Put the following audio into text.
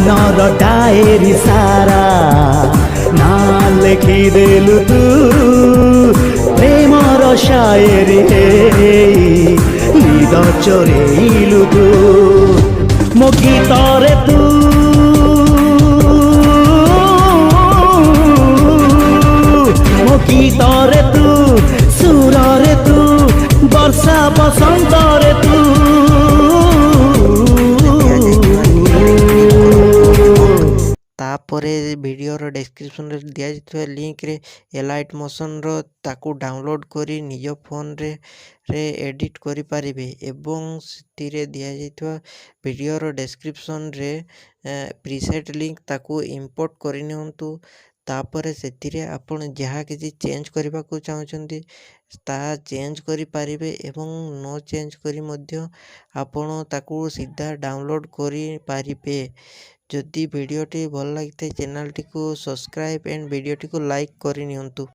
मनर diary सारा ना लेखिदेलु तू प्रेमर शायरी निद चोरेइलु तू मो गीतरे तू मो गीतरे तू सुररे तू वर्षा बसंतरे तू तापर वीडियोर डिस्क्रिप्शन रे दिया जाइए लिंक रे एलाइट मोशन रो ताकू डाउनलोड करी निज फोन रे एडिट करि पारिबे एवं सिथिरे दिया जाइए वीडियोर डिस्क्रिप्शन रे प्रीसेट लिंक ताकू इंपोर्ट करि नियंतु तापर सेथिरे आपण जहाँ किसी चेंज करने को चाहते ताहा चेंज करि पारिबे एवं नो चेंज करी मध्य आपण ताकू सीधा डाउनलोड करि पारिबे। जदि वीडियोटी भल लगी चैनल टी को सब्सक्राइब एंड वीडियोटी को लाइक करि नियंतु।